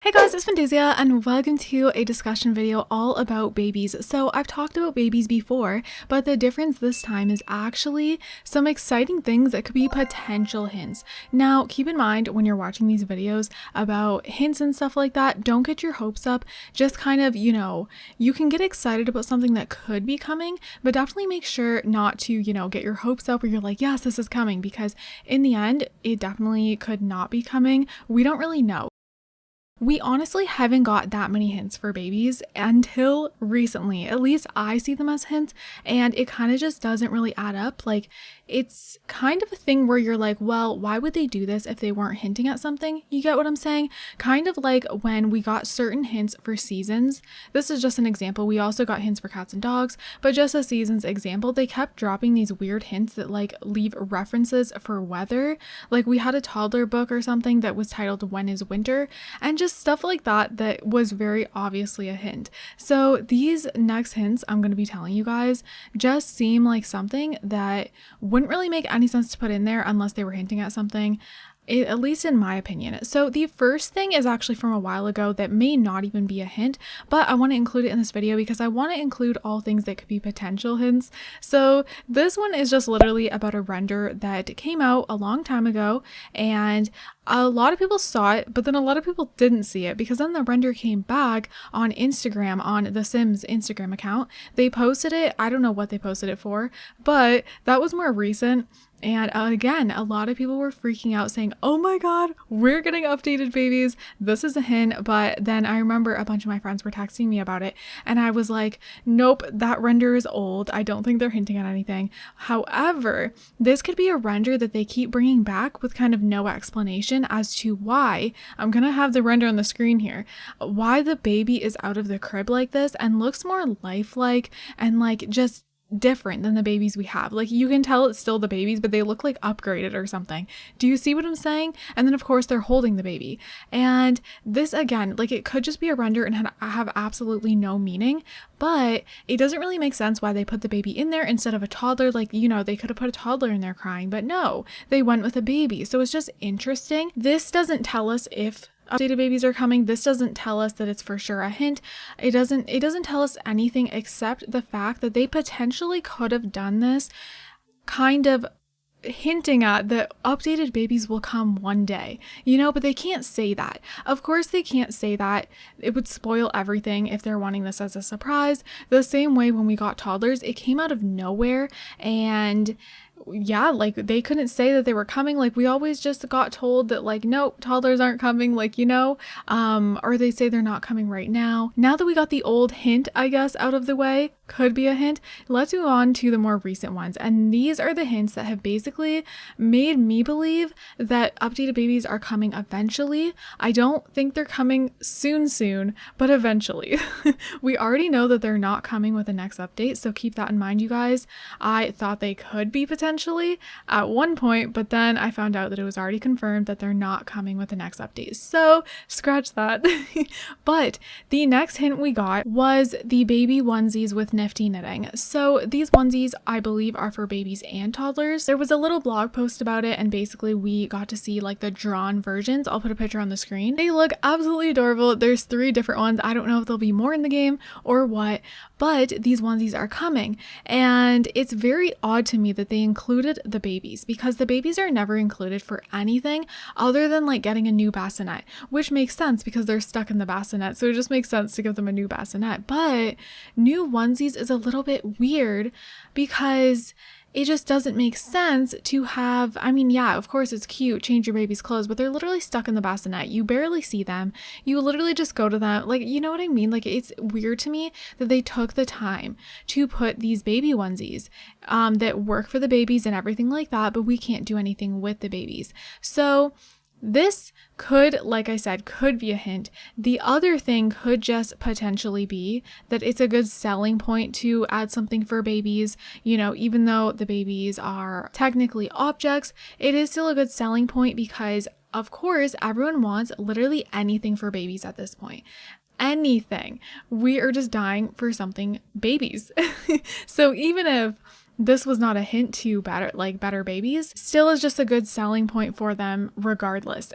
Hey guys, it's Fantayzia and welcome to a discussion video all about babies. So I've talked about babies before, but the difference this time is actually some exciting things that could be potential hints. Now, keep in mind when you're watching these videos about hints and stuff like that, don't get your hopes up. Just kind of, you can get excited about something that could be coming, but definitely make sure not to, get your hopes up where you're like, yes, this is coming, because in the end, it definitely could not be coming. We don't really know. We honestly haven't got that many hints for babies until recently. At least I see them as hints, and it kind of just doesn't really add up. Like, it's kind of a thing where you're like, well, why would they do this if they weren't hinting at something? You get what I'm saying? Kind of like when we got certain hints for seasons. This is just an example. We also got hints for cats and dogs, but just a seasons example, they kept dropping these weird hints that like leave references for weather. Like we had a toddler book or something that was titled When is Winter, and just stuff like that that was very obviously a hint. So these next hints I'm going to be telling you guys just seem like something that wouldn't really make any sense to put in there unless they were hinting at something, at least in my opinion. So the first thing is actually from a while ago that may not even be a hint, but I want to include it in this video because I want to include all things that could be potential hints. So this one is just literally about a render that came out a long time ago, and a lot of people saw it, but then a lot of people didn't see it because then the render came back on Instagram, on the Sims Instagram account. They posted it. I don't know what they posted it for, but that was more recent. And again, a lot of people were freaking out saying, oh my God, we're getting updated babies. This is a hint. But then I remember a bunch of my friends were texting me about it. And I was like, nope, that render is old. I don't think they're hinting at anything. However, this could be a render that they keep bringing back with kind of no explanation as to why. I'm going to have the render on the screen here. Why the baby is out of the crib like this and looks more lifelike and like just different than the babies we have. Like you can tell it's still the babies, but they look like upgraded or something. Do you see what I'm saying? And then of course they're holding the baby. And this again, like it could just be a render and have absolutely no meaning, but it doesn't really make sense why they put the baby in there instead of a toddler. Like, they could have put a toddler in there crying, but no, they went with a baby. So it's just interesting. This doesn't tell us if updated babies are coming. This doesn't tell us that it's for sure a hint. It doesn't tell us anything except the fact that they potentially could have done this kind of hinting at that updated babies will come one day, but they can't say that. Of course they can't say that. It would spoil everything if they're wanting this as a surprise. The same way when we got toddlers, it came out of nowhere, and yeah, like they couldn't say that they were coming. Like we always just got told that like, nope, toddlers aren't coming, like, or they say they're not coming right now. Now that we got the old hint, I guess, out of the way, could be a hint, let's move on to the more recent ones. And these are the hints that have basically made me believe that updated babies are coming eventually. I don't think they're coming soon, but eventually. We already know that they're not coming with the next update, so keep that in mind, you guys. I thought they could be potentially at one point, but then I found out that it was already confirmed that they're not coming with the next update. So scratch that. But the next hint we got was the baby onesies with Nifty Knitting. So these onesies, I believe, are for babies and toddlers. There was a little blog post about it, and basically we got to see like the drawn versions. I'll put a picture on the screen. They look absolutely adorable. There's 3 different ones. I don't know if there'll be more in the game or what, but these onesies are coming. And it's very odd to me that they included the babies, because the babies are never included for anything other than like getting a new bassinet, which makes sense because they're stuck in the bassinet. So it just makes sense to give them a new bassinet. But new onesies is a little bit weird because it just doesn't make sense to have, yeah, of course it's cute, change your baby's clothes, but they're literally stuck in the bassinet. You barely see them. You literally just go to them. Like, you know what I mean? Like, it's weird to me that they took the time to put these baby onesies that work for the babies and everything like that, but we can't do anything with the babies. So this could, like I said, could be a hint. The other thing could just potentially be that it's a good selling point to add something for babies. Even though the babies are technically objects, it is still a good selling point because, of course, everyone wants literally anything for babies at this point. Anything. We are just dying for something babies. So even if this was not a hint to better babies, still is just a good selling point for them regardless.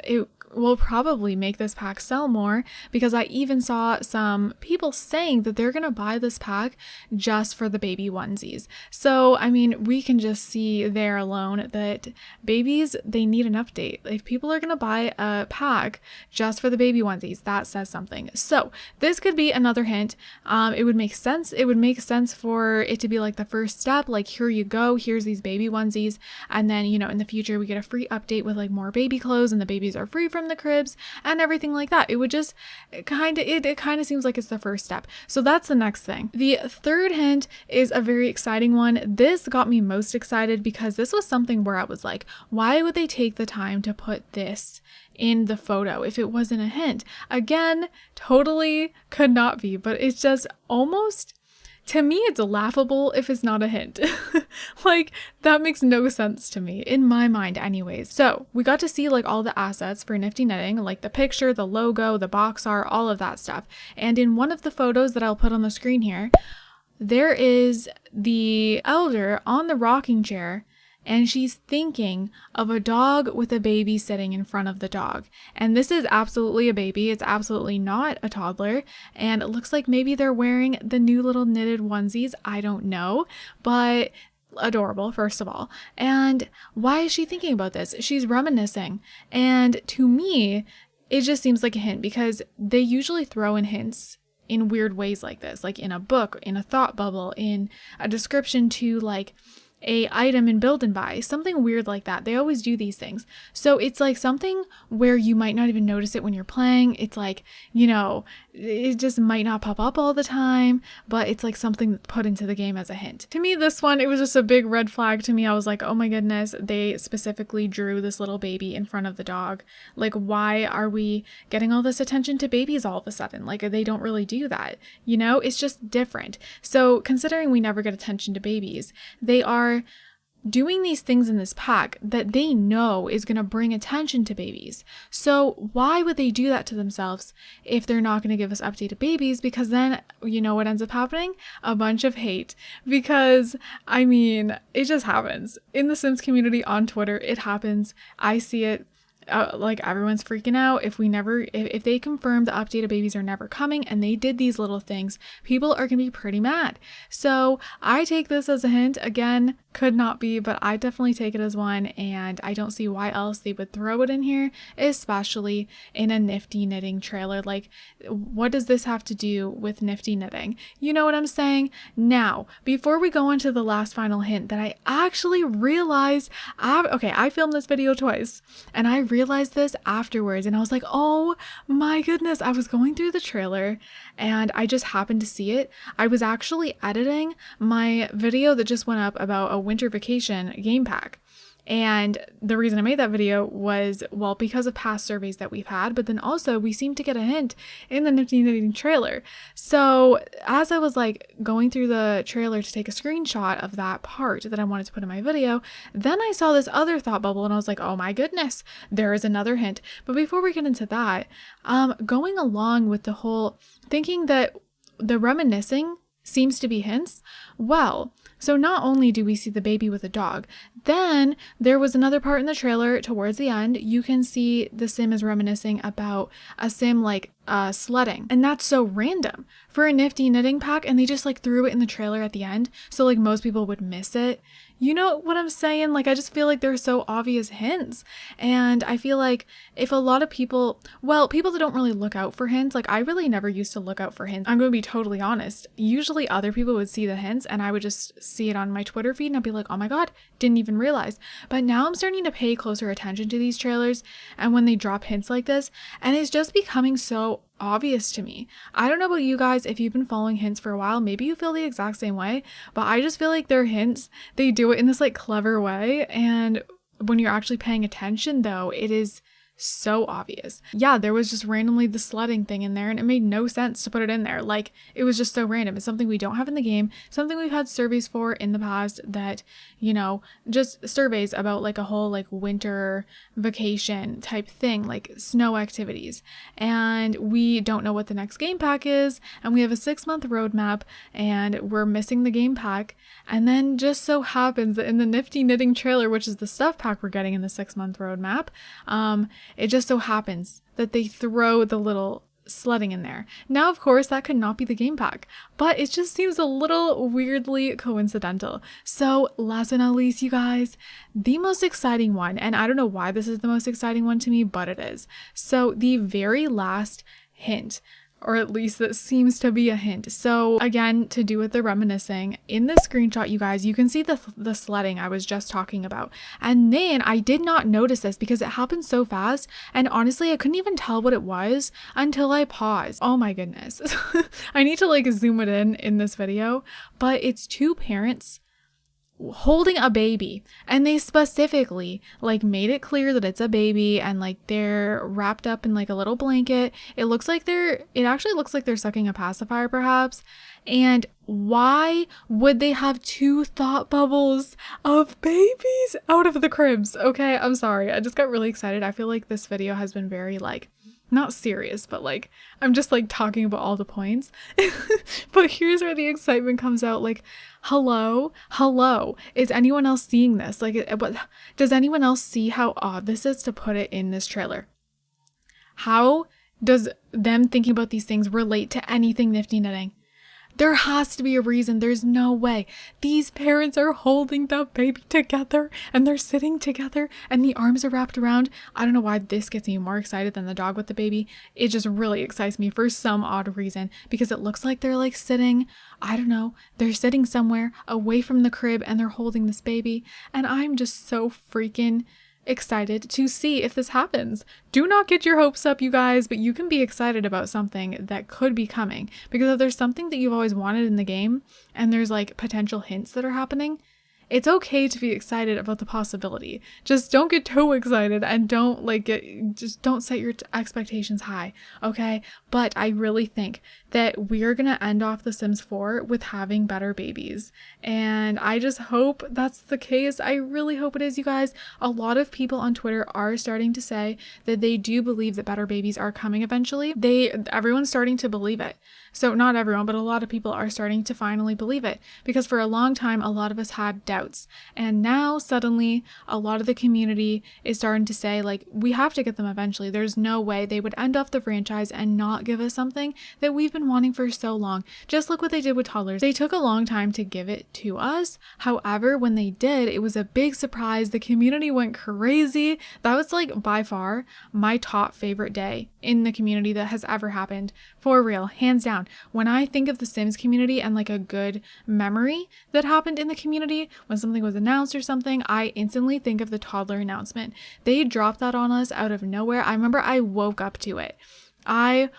will probably make this pack sell more, because I even saw some people saying that they're going to buy this pack just for the baby onesies. So, I mean, we can just see there alone that babies, they need an update. If people are going to buy a pack just for the baby onesies, that says something. So this could be another hint. It would make sense. It would make sense for it to be like the first step, like, here you go, here's these baby onesies. And then, you know, in the future, we get a free update with like more baby clothes and the babies are free from the cribs and everything like that. It would just it kind of seems like it's the first step. So that's the next thing. The third hint is a very exciting one. This got me most excited because this was something where I was like, why would they take the time to put this in the photo if it wasn't a hint? Again, totally could not be, but it's just almost, to me, it's laughable if it's not a hint. Like, that makes no sense to me, in my mind anyways. So we got to see like all the assets for Nifty Knitting, like the picture, the logo, the box art, all of that stuff. And in one of the photos that I'll put on the screen here, there is the elder on the rocking chair, and she's thinking of a dog with a baby sitting in front of the dog. And this is absolutely a baby. It's absolutely not a toddler. And it looks like maybe they're wearing the new little knitted onesies. I don't know, but adorable, first of all. And why is she thinking about this? She's reminiscing. And to me, it just seems like a hint, because they usually throw in hints in weird ways like this, like in a book, in a thought bubble, in a description to like a item in Build and Buy, something weird like that. They always do these things. So it's like something where you might not even notice it when you're playing. It's like, you know, it just might not pop up all the time, but it's like something put into the game as a hint. To me, this one, it was just a big red flag to me. I was like, oh my goodness, they specifically drew this little baby in front of the dog. Like, why are we getting all this attention to babies all of a sudden? Like, they don't really do that, you know? It's just different. So considering we never get attention to babies, they are doing these things in this pack that they know is going to bring attention to babies. So why would they do that to themselves if they're not going to give us updated babies? Because then, you know what ends up happening? A bunch of hate. Because, I mean, it just happens. In the Sims community on Twitter, it happens. I see it. Like, everyone's freaking out if they confirm the updated babies are never coming and they did these little things, people are gonna be pretty mad. So I take this as a hint. Again, could not be, but I definitely take it as one, and I don't see why else they would throw it in here, especially in a Nifty Knitting trailer. Like, what does this have to do with Nifty Knitting? You know what I'm saying? Now, before we go on to the last final hint that I actually realized, I filmed this video twice and I realized this afterwards, and I was like, oh my goodness, I was going through the trailer and I just happened to see it. I was actually editing my video that just went up about a winter vacation game pack. And the reason I made that video was, well, because of past surveys that we've had, but then also we seem to get a hint in the Nifty Knitting trailer. So as I was like going through the trailer to take a screenshot of that part that I wanted to put in my video, then I saw this other thought bubble and I was like, oh my goodness, there is another hint. But before we get into that, going along with the whole thinking that the reminiscing seems to be hints, well, so not only do we see the baby with a dog, then there was another part in the trailer towards the end. You can see the sim is reminiscing about a sim like sledding. And that's so random for a Nifty Knitting pack, and they just like threw it in the trailer at the end. So like most people would miss it. You know what I'm saying? Like, I just feel like they're so obvious hints. And I feel like if a lot of people that don't really look out for hints, like I really never used to look out for hints. I'm going to be totally honest. Usually other people would see the hints and I would just see it on my Twitter feed and I'd be like, oh my God, didn't even realize. But now I'm starting to pay closer attention to these trailers and when they drop hints like this, and it's just becoming so obvious to me. I don't know about you guys, if you've been following hints for a while, maybe you feel the exact same way, but I just feel like they're hints. They do it in this like clever way, and when you're actually paying attention though, it is so obvious. Yeah, there was just randomly the sledding thing in there and it made no sense to put it in there. Like, it was just so random. It's something we don't have in the game, something we've had surveys for in the past that, you know, just surveys about like a whole like winter vacation type thing, like snow activities. And we don't know what the next game pack is, and we have a 6-month roadmap and we're missing the game pack. And then just so happens that in the Nifty Knitting trailer, which is the stuff pack we're getting in the 6-month roadmap, It just so happens that they throw the little sledding in there. Now, of course, that could not be the game pack, but it just seems a little weirdly coincidental. So last but not least, you guys, the most exciting one, and I don't know why this is the most exciting one to me, but it is. So the very last hint, or at least that seems to be a hint. So again, to do with the reminiscing, in the screenshot, you guys, you can see the sledding I was just talking about. And then I did not notice this because it happened so fast. And honestly, I couldn't even tell what it was until I paused. Oh my goodness. I need to like zoom it in this video, but it's two parents holding a baby, and they specifically like made it clear that it's a baby, and like they're wrapped up in like a little blanket. It actually looks like they're sucking a pacifier perhaps. And why would they have two thought bubbles of babies out of the cribs? Okay, I'm sorry, I just got really excited. I feel like this video has been very like not serious, but like I'm just like talking about all the points. But here's where the excitement comes out. Like, hello, is anyone else seeing this? Like, what does anyone else see how odd this is to put it in this trailer? How does them thinking about these things relate to anything Nifty Knitting? There has to be a reason. There's no way. These parents are holding the baby together and they're sitting together and the arms are wrapped around. I don't know why this gets me more excited than the dog with the baby. It just really excites me for some odd reason because it looks like they're like sitting, I don't know, they're sitting somewhere away from the crib and they're holding this baby. And I'm just so freaking excited to see if this happens. Do not get your hopes up, you guys, but you can be excited about something that could be coming, because if there's something that you've always wanted in the game and there's like potential hints that are happening, it's okay to be excited about the possibility. Just don't get too excited and don't just don't set your expectations high, okay? But I really think that we're gonna end off The Sims 4 with having better babies. And I just hope that's the case. I really hope it is, you guys. A lot of people on Twitter are starting to say that they do believe that better babies are coming eventually. Everyone's starting to believe it. So not everyone, but a lot of people are starting to finally believe it, because for a long time, a lot of us had doubts. And now suddenly a lot of the community is starting to say, like, we have to get them eventually. There's no way they would end off the franchise and not give us something that we've been wanting for so long. Just look what they did with toddlers. They took a long time to give it to us. However, when they did, it was a big surprise. The community went crazy. That was like by far my top favorite day in the community that has ever happened. For real, hands down. When I think of the Sims community and like a good memory that happened in the community, when something was announced or something, I instantly think of the toddler announcement. They dropped that on us out of nowhere. I remember I woke up to it. And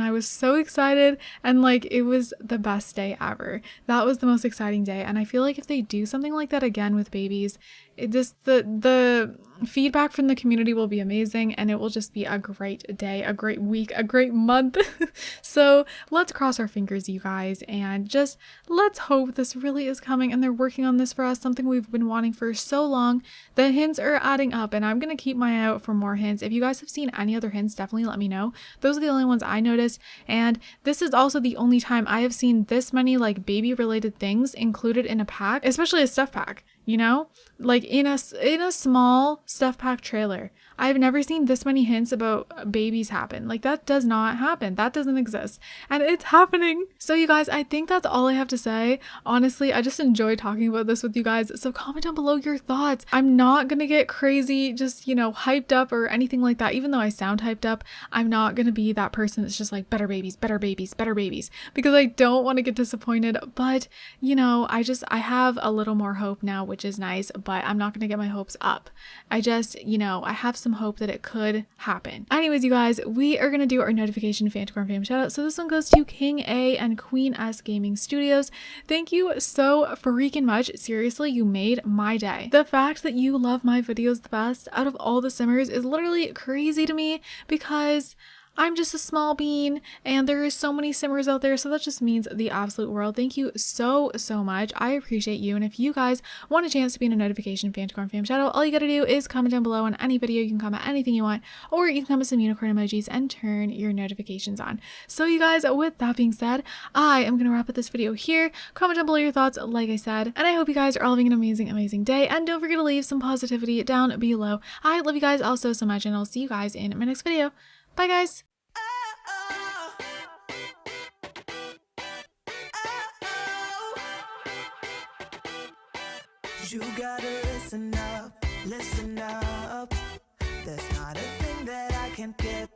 I was so excited, and like it was the best day ever. That was the most exciting day, and I feel like if they do something like that again with babies, the feedback from the community will be amazing, and it will just be a great day, a great week, a great month. So let's cross our fingers, you guys, and just let's hope this really is coming and they're working on this for us, something we've been wanting for so long. The hints are adding up, and I'm gonna keep my eye out for more hints. If you guys have seen any other hints, definitely let me know. Those are the only ones I noticed, and this is also the only time I have seen this many like baby related things included in a pack, especially a stuff pack, you know, like in a small stuff pack trailer. I've never seen this many hints about babies happen. Like, that does not happen. That doesn't exist. And it's happening. So you guys, I think that's all I have to say. Honestly, I just enjoy talking about this with you guys. So comment down below your thoughts. I'm not gonna get crazy, just, you know, hyped up or anything like that. Even though I sound hyped up, I'm not gonna be that person that's just like better babies, better babies, better babies, because I don't want to get disappointed. But, you know, I have a little more hope now, which is nice, but I'm not gonna get my hopes up. I just, you know, I have some hope that it could happen. Anyways, you guys, we are gonna do our notification Fantacorn fam shoutout. So this one goes to King A and Queen S Gaming Studios. Thank you so freaking much. Seriously, you made my day. The fact that you love my videos the best out of all the simmers is literally crazy to me, because I'm just a small bean and there are so many simmers out there, so that just means the absolute world. Thank you so much. I appreciate you. And if you guys want a chance to be in a notification Fantacorn fam shoutout, all you gotta do is comment down below on any video. You can comment anything you want, or you can comment some unicorn emojis and turn your notifications on. So you guys, with that being said, I am gonna wrap up this video here. Comment down below your thoughts, like I said, and I hope you guys are all having an amazing day, and don't forget to leave some positivity down below. I love you guys all so much, and I'll see you guys in my next video. Bye guys. You gotta listen up, listen up. There's not a thing that I can't get